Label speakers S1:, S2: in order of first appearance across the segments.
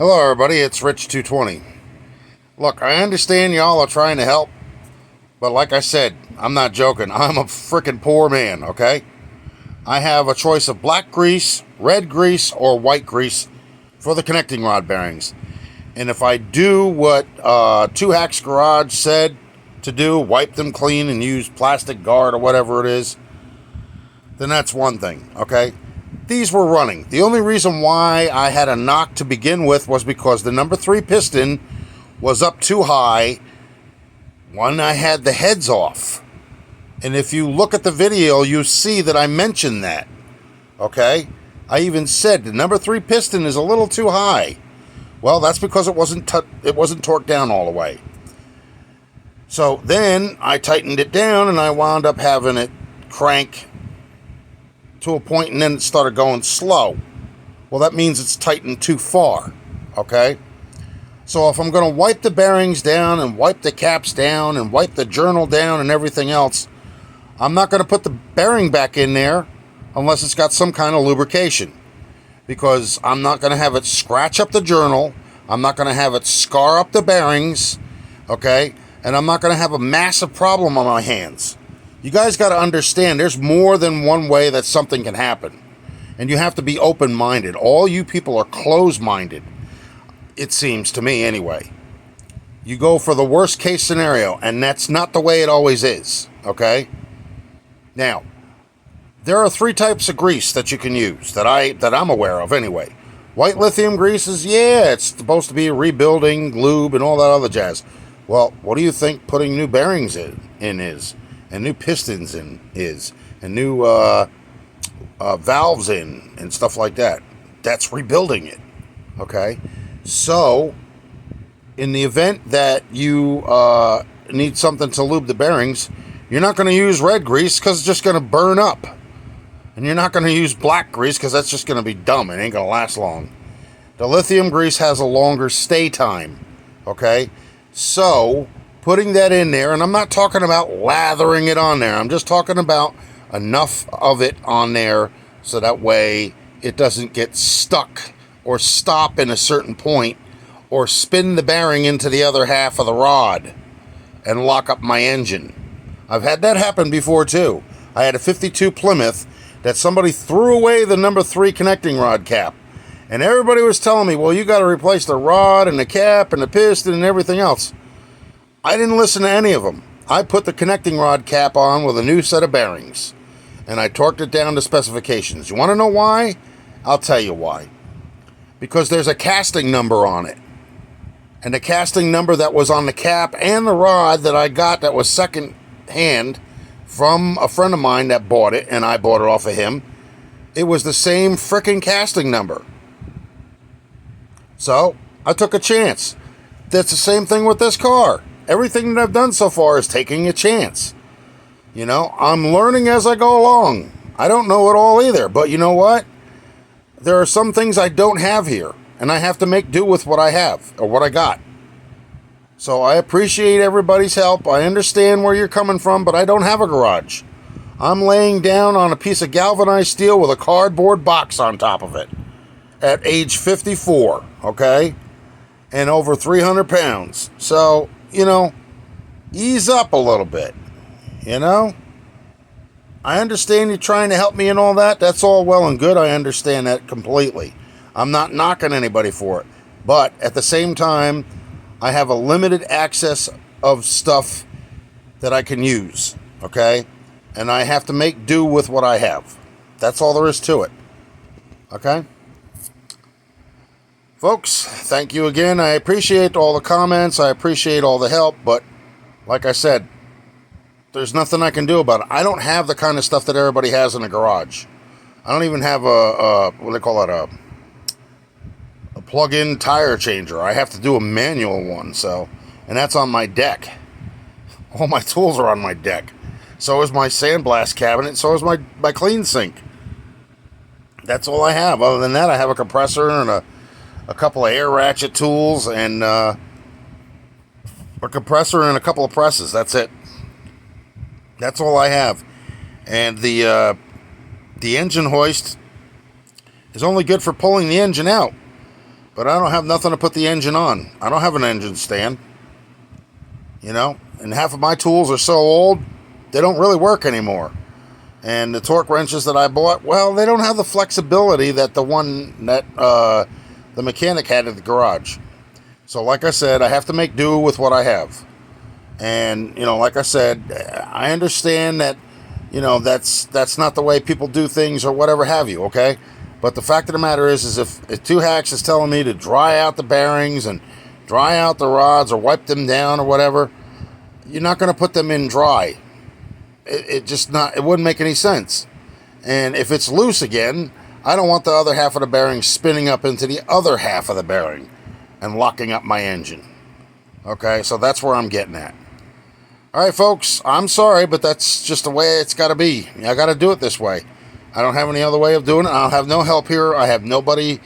S1: Hello, everybody. It's Rich220. Look, I understand y'all are trying to help, but like I said, I'm not joking. I'm a freaking poor man, okay? I have a choice of black grease, red grease, or white grease for the connecting rod bearings. And if I do what Two Hacks Garage said to do, wipe them clean and use plastic guard or whatever it is, then that's one thing, okay? These were running. The only reason why I had a knock to begin with was because the number 3 piston was up too high when I had the heads off. And if you look at the video, you see that I mentioned that, okay? I even said the number 3 piston is a little too high. Well, that's because it wasn't torqued down all the way. So then I tightened it down and I wound up having it crank to a point, and then it started going slow. Well, that means it's tightened too far, okay? So if I'm going to wipe the bearings down and wipe the caps down and wipe the journal down and everything else, I'm not going to put the bearing back in there unless it's got some kind of lubrication, because I'm not going to have it scratch up the journal, I'm not going to have it scar up the bearings, okay? And I'm not going to have a massive problem on my hands. You guys got to understand, there's more than one way that something can happen. And you have to be open-minded. All you people are closed-minded, it seems to me anyway. You go for the worst-case scenario, and that's not the way it always is, okay? Now, there are 3 types of grease that you can use, that I'm aware of anyway. White lithium grease is, yeah, it's supposed to be rebuilding, lube, and all that other jazz. Well, what do you think putting new bearings in is? And new pistons in is, and new valves in, and stuff like that. That's rebuilding it, okay? So, in the event that you need something to lube the bearings, you're not going to use red grease because it's just going to burn up. And you're not going to use black grease because that's just going to be dumb. It ain't going to last long. The lithium grease has a longer stay time, okay? So, putting that in there, and I'm not talking about lathering it on there. I'm just talking about enough of it on there so that way it doesn't get stuck or stop in a certain point or spin the bearing into the other half of the rod and lock up my engine. I've had that happen before too. I had a 52 Plymouth that somebody threw away the number 3 connecting rod cap. And everybody was telling me, well, you got to replace the rod and the cap and the piston and everything else. I didn't listen to any of them. I put the connecting rod cap on with a new set of bearings, and I torqued it down to specifications. You want to know why? I'll tell you why. Because there's a casting number on it. And the casting number that was on the cap and the rod that I got that was second hand from a friend of mine that bought it, and I bought it off of him, it was the same frickin' casting number. So, I took a chance. That's the same thing with this car. Everything that I've done so far is taking a chance. You know, I'm learning as I go along. I don't know it all either, but you know what? There are some things I don't have here, and I have to make do with what I have, or what I got. So I appreciate everybody's help. I understand where you're coming from, but I don't have a garage. I'm laying down on a piece of galvanized steel with a cardboard box on top of it at age 54, okay? And over 300 pounds. So, you know, ease up a little bit, you know? I understand you're trying to help me and all that. That's all well and good. I understand that completely. I'm not knocking anybody for it. But at the same time, I have a limited access of stuff that I can use, okay? And I have to make do with what I have. That's all there is to it, okay? Folks, thank you again. I appreciate all the comments. I appreciate all the help. But like I said, there's nothing I can do about it. I don't have the kind of stuff that everybody has in a garage. I don't even have what do they call it, a plug-in tire changer. I have to do a manual one. So, and that's on my deck. All my tools are on my deck. So is my sandblast cabinet. So is my clean sink. That's all I have. Other than that, I have a compressor and a couple of air ratchet tools and a compressor and a couple of presses. That's it. That's all I have. And the engine hoist is only good for pulling the engine out. but I don't have nothing to put the engine on. I don't have an engine stand. You know, and half of my tools are so old, they don't really work anymore. And the torque wrenches that I bought, well, they don't have the flexibility that the one that the mechanic had at the garage. So like I said, I have to make do with what I have. And, you know, like I said, I understand that, you know, that's not the way people do things or whatever have you, okay? But the fact of the matter is if Two Hacks is telling me to dry out the bearings and dry out the rods or wipe them down or whatever, you're not going to put them in dry. It wouldn't make any sense. And if it's loose again, I don't want the other half of the bearing spinning up into the other half of the bearing and locking up my engine. Okay, so that's where I'm getting at. All right, folks, I'm sorry, but that's just the way it's got to be. I got to do it this way. I don't have any other way of doing it. I have no help here. I have nobody,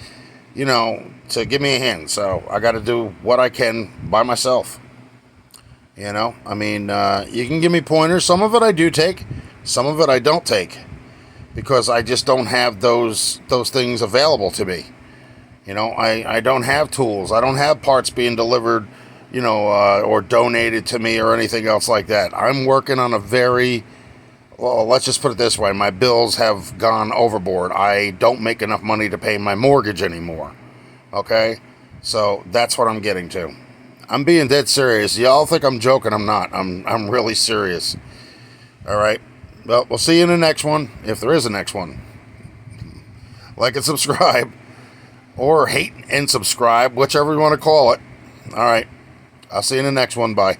S1: you know, to give me a hand. So I got to do what I can by myself. You know, I mean, you can give me pointers. Some of it I do take. Some of it I don't take. Because I just don't have those things available to me. You know, I don't have tools. I don't have parts being delivered, you know, or donated to me or anything else like that. I'm working on a very, well, let's just put it this way. My bills have gone overboard. I don't make enough money to pay my mortgage anymore. Okay? So that's what I'm getting to. I'm being dead serious. Y'all think I'm joking. I'm not. I'm really serious. All right. Well, we'll see you in the next one, if there is a next one. Like and subscribe. Or hate and subscribe, whichever you want to call it. All right. I'll see you in the next one. Bye.